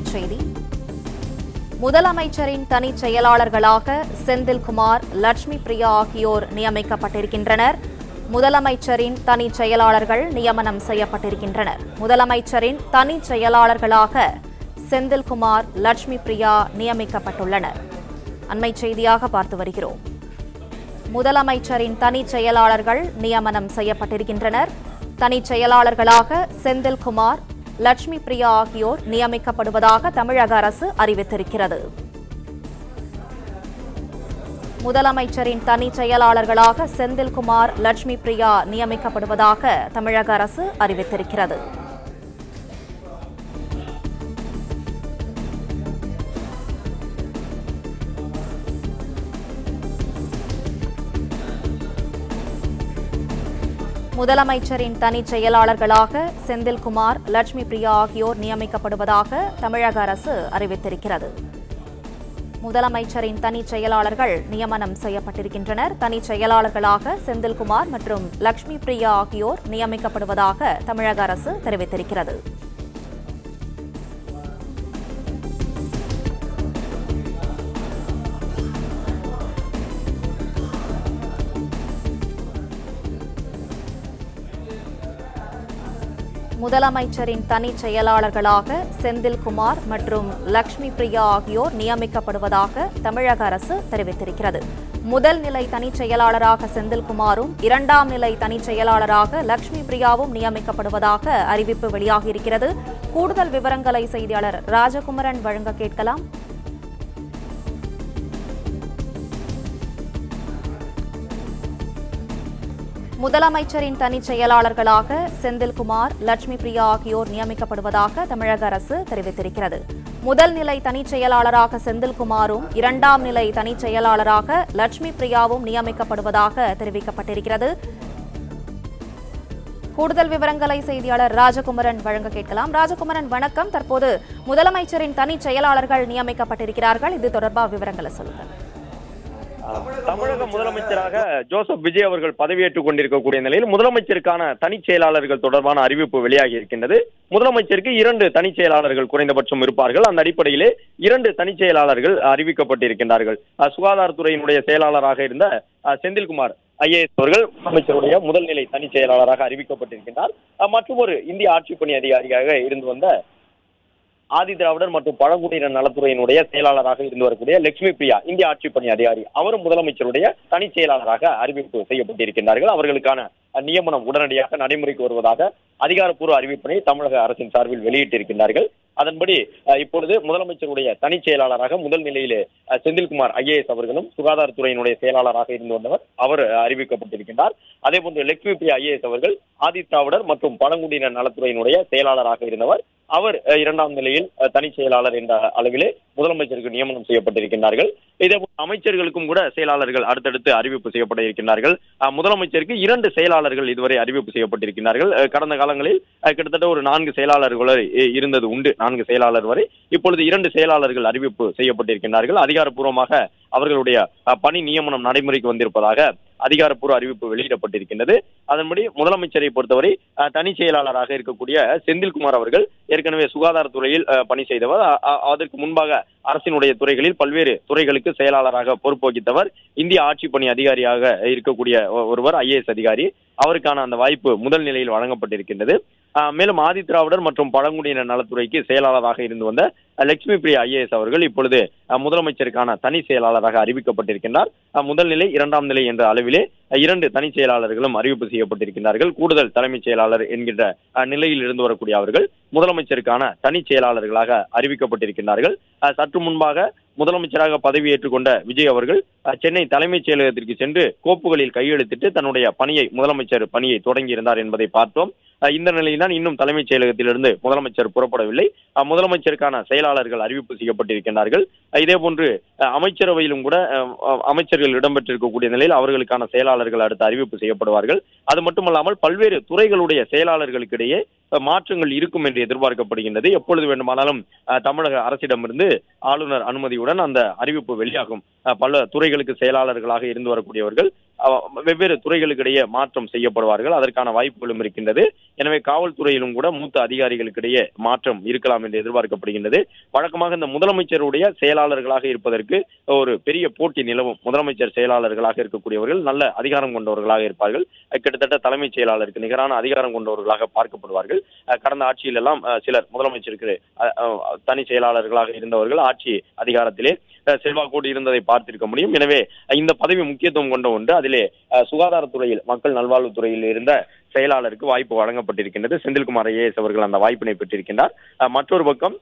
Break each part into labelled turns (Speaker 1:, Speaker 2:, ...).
Speaker 1: அண்மைச் செய்தி. முதலமைச்சரின் தனிச் செயலாளர்களாக செந்தில்குமார், லட்சுமி பிரியா ஆகியோர் நியமிக்கப்பட்டிருக்கின்றனர். முதலமைச்சரின் தனிச் செயலாளர்கள் நியமனம் செய்யப்பட்டிருக்கின்றனர். முதலமைச்சரின் தனிச் செயலாளர்களாக செந்தில்குமார், லட்சுமி பிரியா நியமிக்கப்பட்டுள்ளனர். அண்மைச் செய்தியாக பார்த்து வருகிறோம். முதலமைச்சரின் தனிச் செயலாளர்கள் நியமனம் செய்யப்பட்டிருக்கின்றனர். தனிச் செயலாளர்களாக செந்தில்குமார், லட்சுமி பிரியா ஆகியோர் நியமிக்கப்படுவதாக தமிழக அரசு அறிவித்திருக்கிறது. முதலமைச்சரின் தனிச் செயலாளர்களாக செந்தில்குமார், லட்சுமி பிரியா நியமிக்கப்படுவதாக தமிழக அரசு அறிவித்திருக்கிறது. முதலமைச்சரின் தனிச் செயலாளர்களாக செந்தில்குமார், லட்சுமி பிரியா ஆகியோர் நியமிக்கப்படுவதாக தமிழக அரசு அறிவித்திருக்கிறது. முதலமைச்சரின் தனிச் செயலாளர்கள் நியமனம் செய்யப்பட்டிருக்கின்றனர். தனிச் செயலாளர்களாக செந்தில்குமார் மற்றும் லட்சுமி பிரியா ஆகியோர் நியமிக்கப்படுவதாக தமிழக அரசு தெரிவித்திருக்கிறது. முதலமைச்சரின் தனிச் செயலாளர்களாக செந்தில்குமார் மற்றும் லட்சுமி பிரியா ஆகியோர் நியமிக்கப்படுவதாக தமிழக அரசு தெரிவித்திருக்கிறது. முதல் நிலை தனிச் செயலாளராக செந்தில்குமாரும், இரண்டாம் நிலை தனிச் செயலாளராக லட்சுமி பிரியாவும் நியமிக்கப்படுவதாக அறிவிப்பு வெளியாகியிருக்கிறது. கூடுதல் விவரங்களை செய்தியாளர் ராஜகுமரன் வழங்க கேட்கலாம். முதலமைச்சரின் தனிச் செயலாளர்களாக செந்தில்குமார், லட்சுமி பிரியா ஆகியோர் நியமிக்கப்படுவதாக தமிழக அரசு தெரிவித்திருக்கிறது. முதல் நிலை தனிச் செயலாளராக செந்தில்குமாரும், இரண்டாம் நிலை தனிச் செயலாளராக லட்சுமி பிரியாவும் நியமிக்கப்படுவதாக தெரிவிக்கப்பட்டிருக்கிறது. கூடுதல் விவரங்களை செய்தியாளர் ராஜகுமரன் வழங்க கேட்கலாம். ராஜகுமரன், வணக்கம். தற்போது முதலமைச்சரின் தனிச் செயலாளர்கள் நியமிக்கப்பட்டிருக்கிறார்கள். இது தொடர்பாக விவரங்களை சொல்லுங்கள்.
Speaker 2: தமிழக முதலமைச்சராக ஜோசப் விஜய் அவர்கள் பதவியேற்றுக் கொண்டிருக்கக்கூடிய நிலையில் முதலமைச்சருக்கான தனிச் செயலாளர்கள் தொடர்பான அறிவிப்பு வெளியாகி இருக்கின்றது. முதலமைச்சருக்கு 2 தனிச் செயலாளர்கள் குறைந்தபட்சம் இருப்பார்கள். அந்த அடிப்படையிலே 2 தனிச் செயலாளர்கள் அறிவிக்கப்பட்டிருக்கின்றார்கள். சுகாதாரத்துறையினுடைய செயலாளராக இருந்த செந்தில்குமார் IAS அவர்கள் முதலமைச்சருடைய முதல்நிலை தனிச் செயலாளராக அறிவிக்கப்பட்டிருக்கின்றார். மற்றும் ஒரு இந்திய ஆட்சிப்பணி அதிகாரியாக இருந்து வந்த ஆதி திராவிடர் மற்றும் பழங்குடியினர் நலத்துறையினுடைய செயலாளராக இருந்து வரக்கூடிய லட்சுமி பிரியா இந்திய ஆட்சிப்பணி அதிகாரி அவரும் முதலமைச்சருடைய தனிச் செயலாளராக அறிவிப்பு செய்யப்பட்டிருக்கின்றார்கள். அவர்களுக்கான நியமனம் உடனடியாக நடைமுறைக்கு வருவதாக அதிகாரப்பூர்வ அறிவிப்பினை தமிழக அரசின் சார்பில் வெளியிட்டிருக்கின்றார்கள். அதன்படி இப்பொழுது முதலமைச்சருடைய தனிச் செயலாளராக முதல் நிலையிலே செந்தில்குமார் IAS அவர்களும், சுகாதாரத்துறையினுடைய செயலாளராக இருந்து வந்தவர் அவர் அறிவிக்கப்பட்டிருக்கின்றார். அதே போன்று லட்சுமி பிரியா IAS அவர்கள் ஆதி திராவிடர் மற்றும் பழங்குடியினர் நலத்துறையினுடைய செயலாளராக இருந்தவர். அவர் 2ஆம் நிலையில் தனிச் செயலாளர் என்ற அளவிலே முதலமைச்சருக்கு நியமனம் செய்யப்பட்டிருக்கின்றார்கள். இதேபோல் அமைச்சர்களுக்கும் கூட செயலாளர்கள் அடுத்தடுத்து அறிவிப்பு செய்யப்பட இருக்கின்றார்கள். முதலமைச்சருக்கு 2 செயலாளர்கள் இதுவரை அறிவிப்பு செய்யப்பட்டிருக்கிறார்கள். கடந்த காலங்களில் கிட்டத்தட்ட ஒரு 4 செயலாளர்கள் இருந்தது உண்டு. 4 செயலாளர் வரை இப்பொழுது 2 செயலாளர்கள் அறிவிப்பு செய்யப்பட்டிருக்கிறார்கள். அதிகாரப்பூர்வமாக அவர்களுடைய பணி நியமனம் நடைமுறைக்கு வந்திருப்பதாக அதிகாரப்பூர்வ அறிவிப்பு வெளியிடப்பட்டிருக்கின்றது. அதன்படி முதலமைச்சரை பொறுத்தவரை தனிச் செயலாளராக இருக்கக்கூடிய செந்தில்குமார் அவர்கள் ஏற்கனவே சுகாதாரத்துறையில் பணி செய்தவர். அதற்கு முன்பாக அரசினுடைய துறைகளில் பல்வேறு துறைகளுக்கு செயலாளராக பொறுப்பு வகித்தவர். இந்திய ஆட்சிப்பணி அதிகாரியாக இருக்கக்கூடிய ஒருவர் IAS அதிகாரி. அவருக்கான அந்த வாய்ப்பு முதல் நிலையில் வழங்கப்பட்டிருக்கின்றது. மேலும் ஆதி திராவிடர் மற்றும் பழங்குடியினர் நலத்துறைக்கு செயலாளராக இருந்து வந்த லட்சுமி பிரியா IAS அவர்கள் இப்பொழுது முதலமைச்சருக்கான தனி செயலாளராக அறிவிக்கப்பட்டிருக்கின்றார். முதல் நிலை, 2ஆம் நிலை என்ற அளவிலே 2 தனிச் செயலாளர்களும் அறிவிப்பு செய்யப்பட்டிருக்கிறார்கள். கூடுதல் தலைமைச் செயலாளர் என்கின்ற நிலையில் இருந்து வரக்கூடிய அவர்கள் முதலமைச்சருக்கான தனிச் செயலாளர்களாக அறிவிக்கப்பட்டிருக்கிறார்கள். சற்று முன்பாக முதலமைச்சராக பதவியேற்றுக் கொண்ட விஜய் அவர்கள் சென்னை தலைமைச் செயலகத்திற்கு சென்று கோப்புகளில் கையெழுத்திட்டு தன்னுடைய முதலமைச்சர் பணியை தொடங்கியிருந்தார் என்பதை பார்த்தோம். இந்த நிலையில்தான் இன்னும் தலைமைச் செயலகத்திலிருந்து முதலமைச்சர் புறப்படவில்லை. முதலமைச்சருக்கான செயலாளர்கள் அறிவிப்பு செய்யப்பட்டிருக்கிறார்கள். இதேபோன்று அமைச்சரவையிலும் கூட அமைச்சர்கள் இடம்பெற்றிருக்கக்கூடிய நிலையில் அவர்களுக்கான செயலாளர்கள் அடுத்து அறிவிப்பு செய்யப்படுவார்கள். அது மட்டுமல்லாமல் பல்வேறு துறைகளுடைய செயலாளர்களுக்கு இடையே மாற்றங்கள் இருக்கும் என்று எதிர்பார்க்கப்படுகின்றது. எப்பொழுது வேண்டுமானாலும் தமிழக அரசிடமிருந்து ஆளுநர் அனுமதியுடன் அந்த அறிவிப்பு வெளியாகும். பல துறைகளுக்கு செயலாளர்களாக இருந்து வரக்கூடியவர்கள் வெவ்வேறு துறைகளுக்கிடையே மாற்றம் செய்யப்படுவார்கள். அதற்கான வாய்ப்புகளும் இருக்கின்றது. எனவே காவல்துறையிலும் கூட மூத்த அதிகாரிகளுக்கிடையே மாற்றம் இருக்கலாம் என்று எதிர்பார்க்கப்படுகின்றது. வழக்கமாக இந்த முதலமைச்சருடைய செயலாளர்களாக இருப்பதற்கு ஒரு பெரிய போட்டி நிலவும். முதலமைச்சர் செயலாளர்களாக இருக்கக்கூடியவர்கள் நல்ல அதிகாரம் கொண்டவர்களாக இருப்பார்கள். கிட்டத்தட்ட தலைமைச் செயலாளருக்கு நிகரான அதிகாரம் கொண்டவர்களாக பார்க்கப்படுவார்கள். கடந்த ஆட்சியில் எல்லாம் சிலர் முதலமைச்சருக்கு தனி செயலாளர்களாக இருந்தவர்கள் ஆட்சி அதிகாரத்திலே செல்வாக்கோடு இருந்ததை பார்த்திருக்க முடியும். எனவே இந்த பதவி முக்கியத்துவம் கொண்ட ஒன்று. அதிலே சுகாதாரத்துறையில், மக்கள் நல்வாழ்வுத்துறையில் இருந்த செயலாளருக்கு வாய்ப்பு வழங்கப்பட்டிருக்கின்றது. செந்தில்குமார் IAS அவர்கள் அந்த வாய்ப்பினை பெற்றிருக்கின்றார். மற்றொரு பக்கம்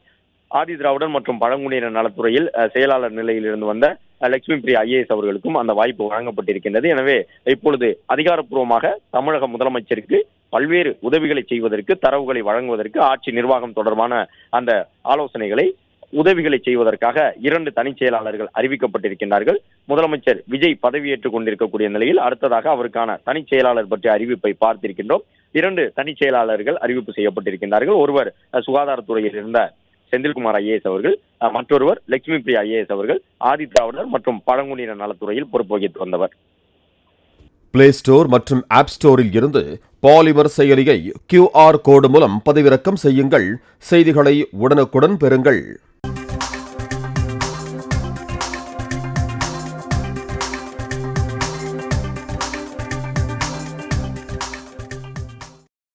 Speaker 2: ஆதி திராவிடர் மற்றும் பழங்குடியினர் நலத்துறையில் செயலாளர் நிலையில் இருந்து வந்த லட்சுமி பிரியா IAS அவர்களுக்கும் அந்த வாய்ப்பு வழங்கப்பட்டிருக்கின்றது. எனவே இப்பொழுது அதிகாரப்பூர்வமாக தமிழக முதலமைச்சருக்கு பல்வேறு உதவிகளை செய்வதற்கு, தரவுகளை வழங்குவதற்கு, ஆட்சி நிர்வாகம் தொடர்பான அந்த ஆலோசனைகளை, உதவிகளை செய்வதற்காக 2 தனிச் செயலாளர்கள் அறிவிக்கப்பட்டிருக்கின்றார்கள். முதலமைச்சர் விஜய் பதவியேற்றுக் கொண்டிருக்கக்கூடிய நிலையில் அடுத்ததாக அவருக்கான தனிச் செயலாளர் பற்றிய அறிவிப்பை பார்த்திருக்கின்றோம். 2 தனிச் செயலாளர்கள் அறிவிப்பு செய்யப்பட்டிருக்கின்றார்கள். ஒருவர் சுகாதாரத்துறையில் இருந்த செந்தில்குமார் IAS அவர்கள், மற்றொருவர் லட்சுமி பிரியா IAS அவர்கள் ஆதி திராவிடர் மற்றும் பழங்குடியினர் நலத்துறையில் பொறுப்பு வகித்து வந்தவர்.
Speaker 3: பிளே ஸ்டோர் மற்றும் ஆப் ஸ்டோரில் இருந்து பாலிமர் செயலியை QR கோடு மூலம் பதிவிறக்கம் செய்யுங்கள். செய்திகளை உடனுக்குடன் பெறுங்கள்.